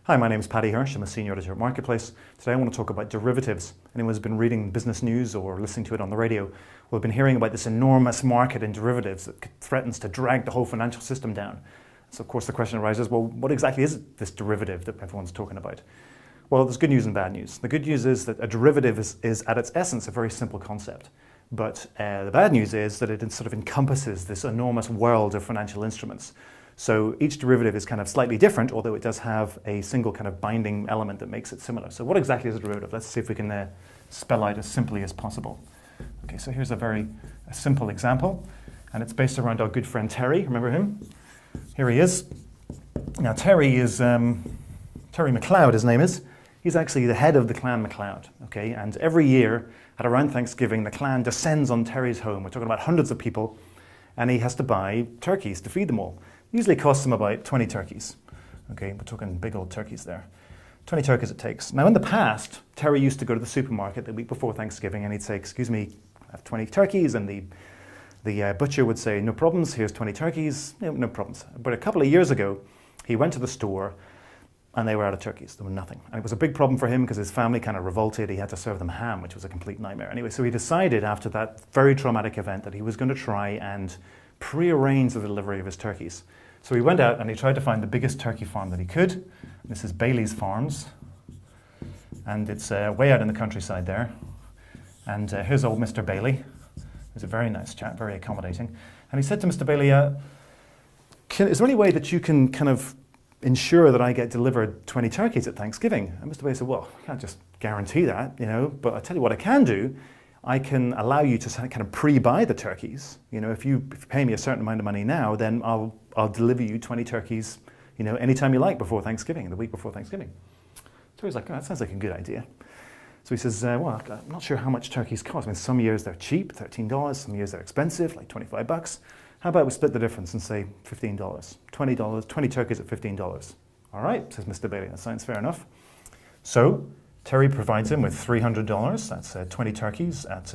Hi, my name is Paddy Hirsch. I'm a senior editor at Marketplace. Today I want to talk about derivatives. Anyone who's been reading business news or listening to it on the radio will have been hearing about this enormous market in derivatives that threatens to drag the whole financial system down. So of course the question arises, well, what exactly is this derivative that everyone's talking about? Well, there's good news and bad news. The good news is that a derivative is at its essence a very simple concept. But the bad news is that it sort of encompasses this enormous world of financial instruments. So each derivative is kind of slightly different, although it does have a single kind of binding element that makes it similar. So what exactly is a derivative? Let's see if we can spell out as simply as possible. Okay, so here's a simple example, and it's based around our good friend Terry. Remember him? Here he is. Now Terry is Terry McLeod, his name is. He's actually the head of the Clan McLeod. Okay, and every year at around Thanksgiving, the clan descends on Terry's home. We're talking about hundreds of people, and he has to buy turkeys to feed them all. Usually costs them about 20 turkeys. Okay, we're talking big old turkeys there. 20 turkeys it takes. Now in the past, Terry used to go to the supermarket the week before Thanksgiving and he'd say, excuse me, I have 20 turkeys, and the butcher would say, no problems, here's 20 turkeys, no problems. But a couple of years ago, he went to the store and they were out of turkeys. There were nothing. And it was a big problem for him because his family kind of revolted. He had to serve them ham, which was a complete nightmare. Anyway, so he decided after that very traumatic event that he was going to try and pre-arrange the delivery of his turkeys. So he went out and he tried to find the biggest turkey farm that he could. This is Bailey's Farms, and it's way out in the countryside there. And here's old Mr. Bailey. He's a very nice chap, very accommodating. And he said to Mr. Bailey, is there any way that you can kind of ensure that I get delivered 20 turkeys at Thanksgiving? And Mr. Bailey said, well, I can't just guarantee that, but I tell you what I can do. I can allow you to kind of pre-buy the turkeys. If you pay me a certain amount of money now, then I'll deliver you 20 turkeys, anytime you like before Thanksgiving, the week before Thanksgiving. So he's like, oh, that sounds like a good idea. So he says, well, I'm not sure how much turkeys cost. I mean, some years they're cheap, $13. Some years they're expensive, like $25. How about we split the difference and say $15, $20, 20 turkeys at $15. All right, says Mr. Bailey, that sounds fair enough. So Terry provides him with $300. That's 20 turkeys at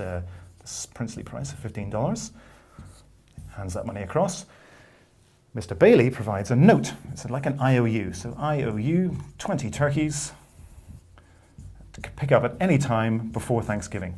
this princely price of $15. Hands that money across. Mr. Bailey provides a note. It's like an IOU. So I owe you 20 turkeys to pick up at any time before Thanksgiving.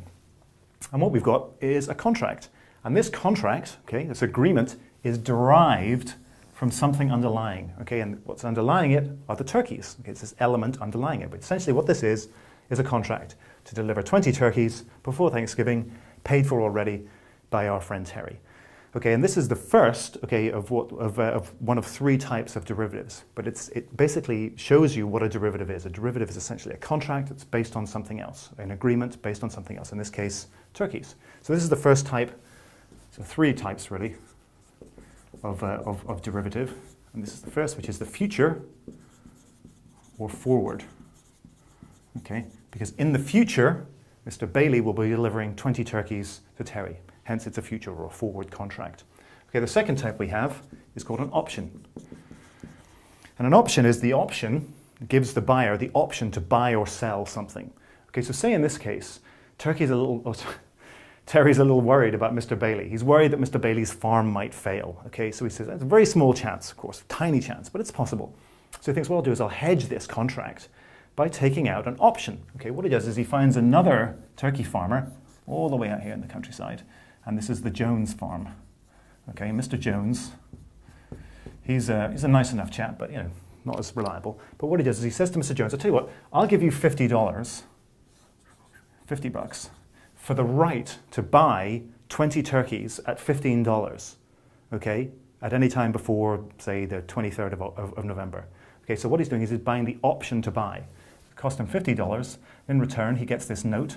And what we've got is a contract. And this contract, this agreement, is derived from something underlying. And what's underlying it are the turkeys. It's this element underlying it. But essentially what this is a contract to deliver 20 turkeys before Thanksgiving, paid for already by our friend Terry. And this is the first, of one of three types of derivatives. But it basically shows you what a derivative is. A derivative is essentially a contract that's based on something else, an agreement based on something else. In this case, turkeys. So this is the first type. So three types really of derivative. And this is the first, which is the future or forward. Because in the future, Mr. Bailey will be delivering 20 turkeys to Terry. Hence, it's a future or a forward contract. The second type we have is called an option. And an option is the option that gives the buyer the option to buy or sell something. So say in this case, Terry's a little worried about Mr. Bailey. He's worried that Mr. Bailey's farm might fail. So he says, it's a very small chance, of course, tiny chance, but it's possible. So he thinks, what I'll do is I'll hedge this contract by taking out an option. What he does is he finds another turkey farmer all the way out here in the countryside, and this is the Jones farm. Mr. Jones, he's a nice enough chap, but not as reliable. But what he does is he says to Mr. Jones, I'll tell you what, I'll give you $50, $50 for the right to buy 20 turkeys at $15, at any time before, say, the 23rd of November. So what he's doing is he's buying the option to buy. It cost him $50. In return, he gets this note.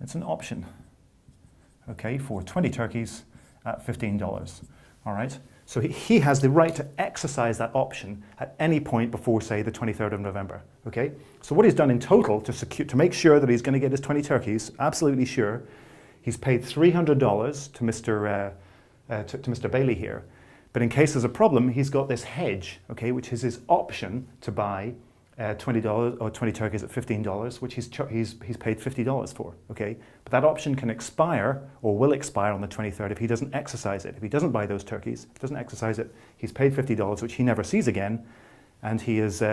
It's an option, for 20 turkeys at $15. All right? So he has the right to exercise that option at any point before, say, the 23rd of November. So what he's done in total to make sure that he's going to get his 20 turkeys, absolutely sure, he's paid $300 to Mr. Bailey here. But in case there's a problem, he's got this hedge, which is his option to buy $20 or 20 turkeys at $15, which he's paid $50 for. But that option can expire or will expire on the 23rd if he doesn't exercise it. If he doesn't buy those turkeys, doesn't exercise it, he's paid $50, which he never sees again, and he is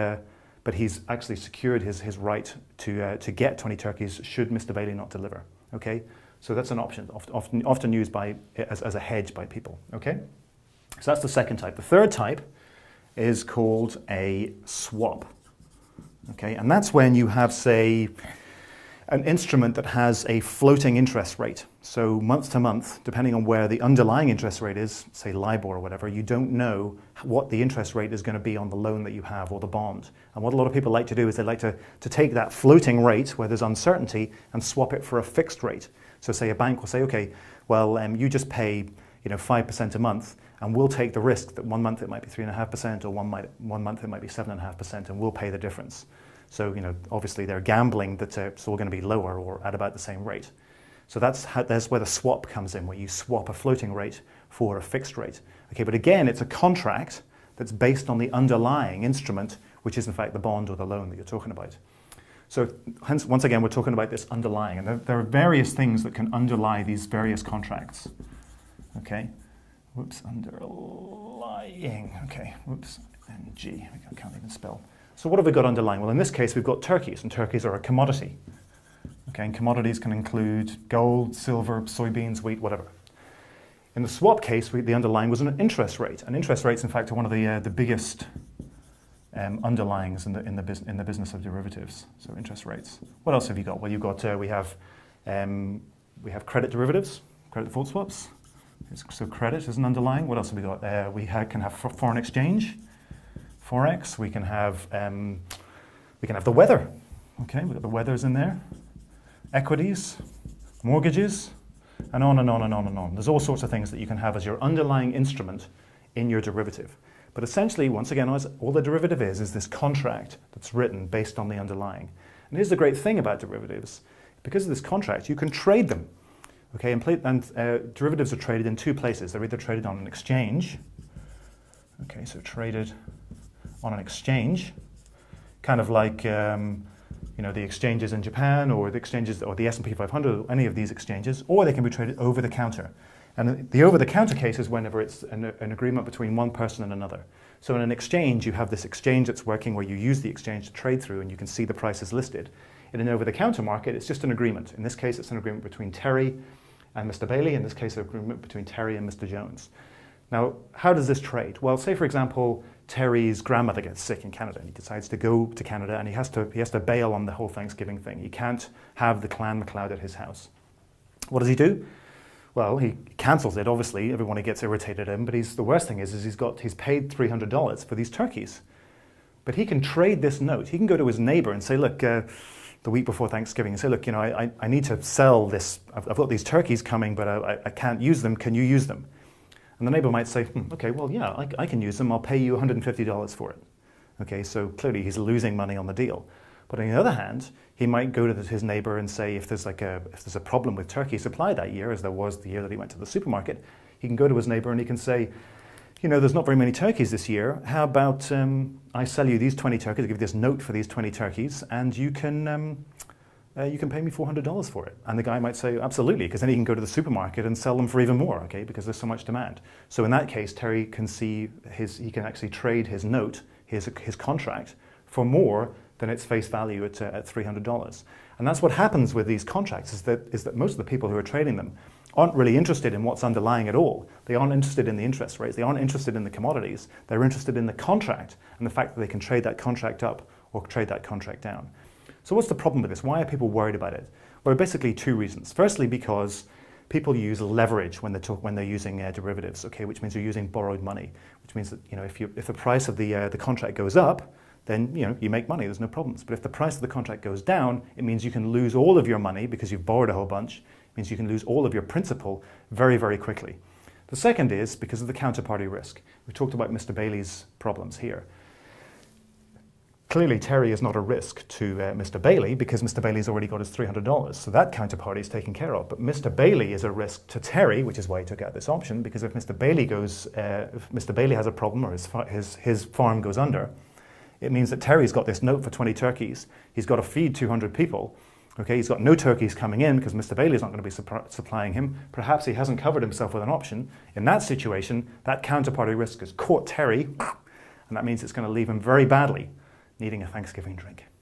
but he's actually secured his right to get 20 turkeys should Mr. Bailey not deliver. Okay, so that's an option, often used as a hedge by people. Okay, so that's the second type. The third type is called a swap. Okay, and that's when you have, say, an instrument that has a floating interest rate. So month to month, depending on where the underlying interest rate is, say LIBOR or whatever, you don't know what the interest rate is going to be on the loan that you have or the bond. And what a lot of people like to do is they like to take that floating rate where there's uncertainty and swap it for a fixed rate. So say a bank will say, okay, well, you just pay 5% a month, and we'll take the risk that 1 month it might be 3.5%, or one month it might be 7.5%, and we'll pay the difference. So, obviously they're gambling that it's all going to be lower or at about the same rate. So that's where the swap comes in, where you swap a floating rate for a fixed rate. Okay, but again, it's a contract that's based on the underlying instrument, which is in fact the bond or the loan that you're talking about. So hence, once again, we're talking about this underlying, and there are various things that can underlie these various contracts. Okay, whoops, underlying, okay, whoops, NG, I can't even spell. So what have we got underlying? Well, in this case, we've got turkeys, and turkeys are a commodity. Okay, and commodities can include gold, silver, soybeans, wheat, whatever. In the swap case, the underlying was an interest rate. And interest rates, in fact, are one of the biggest underlyings in the business of derivatives. So interest rates. What else have you got? Well, you've got we have credit derivatives, credit default swaps. So credit is an underlying. What else have we got? We can have foreign exchange. Forex, we can have the weather. Okay, we've got the weathers in there. Equities, mortgages, and on and on and on and on. There's all sorts of things that you can have as your underlying instrument in your derivative. But essentially, once again, all the derivative is this contract that's written based on the underlying. And here's the great thing about derivatives. Because of this contract, you can trade them. Okay, and derivatives are traded in two places. They're either traded on an exchange. Okay, so traded on an exchange, kind of like the exchanges in Japan, or the exchanges, or the S&P 500, or any of these exchanges, or they can be traded over the counter. And the over the counter case is whenever it's an agreement between one person and another. So in an exchange, you have this exchange that's working where you use the exchange to trade through, and you can see the prices listed. In an over the counter market, it's just an agreement. In this case, it's an agreement between Terry and Mr. Bailey. In this case, an agreement between Terry and Mr. Jones. Now, how does this trade? Well, say for example, Terry's grandmother gets sick in Canada, and he decides to go to Canada, and he has to bail on the whole Thanksgiving thing. He can't have the Clan MacLeod at his house. What does he do? Well, he cancels it. Obviously, everyone gets irritated at him. But the worst thing is he's paid $300 for these turkeys. But he can trade this note. He can go to his neighbor and say, look, the week before Thanksgiving, and say, look, I need to sell this. I've got these turkeys coming, but I can't use them. Can you use them? And the neighbor might say, okay, well, yeah, I can use them. I'll pay you $150 for it. Okay, so clearly he's losing money on the deal. But on the other hand, he might go to his neighbor and say, if there's a problem with turkey supply that year, as there was the year that he went to the supermarket, he can go to his neighbor and he can say, there's not very many turkeys this year. How about I sell you these 20 turkeys, I give you this note for these 20 turkeys, and you can pay me $400 for it. And the guy might say, absolutely, because then he can go to the supermarket and sell them for even more, okay, because there's so much demand. So in that case, Terry can he can actually trade his note, his contract, for more than its face value at $300. And that's what happens with these contracts, is that most of the people who are trading them aren't really interested in what's underlying at all. They aren't interested in the interest rates. They aren't interested in the commodities. They're interested in the contract and the fact that they can trade that contract up or trade that contract down. So what's the problem with this? Why are people worried about it? Well, basically two reasons. Firstly, because people use leverage when they're using derivatives, okay, which means you're using borrowed money, which means that if the price of the contract goes up, then you make money. There's no problems. But if the price of the contract goes down, it means you can lose all of your money because you've borrowed a whole bunch. It means you can lose all of your principal very, very quickly. The second is because of the counterparty risk. We talked about Mr. Bailey's problems here. Clearly, Terry is not a risk to Mr. Bailey because Mr. Bailey's already got his $300, so that counterparty is taken care of. But Mr. Bailey is a risk to Terry, which is why he took out this option, because if Mr. Bailey has a problem or his farm goes under, it means that Terry's got this note for 20 turkeys. He's got to feed 200 people. Okay, he's got no turkeys coming in because Mr. Bailey's not going to be supplying him. Perhaps he hasn't covered himself with an option. In that situation, that counterparty risk has caught Terry, and that means it's going to leave him very badly. needing a Thanksgiving drink.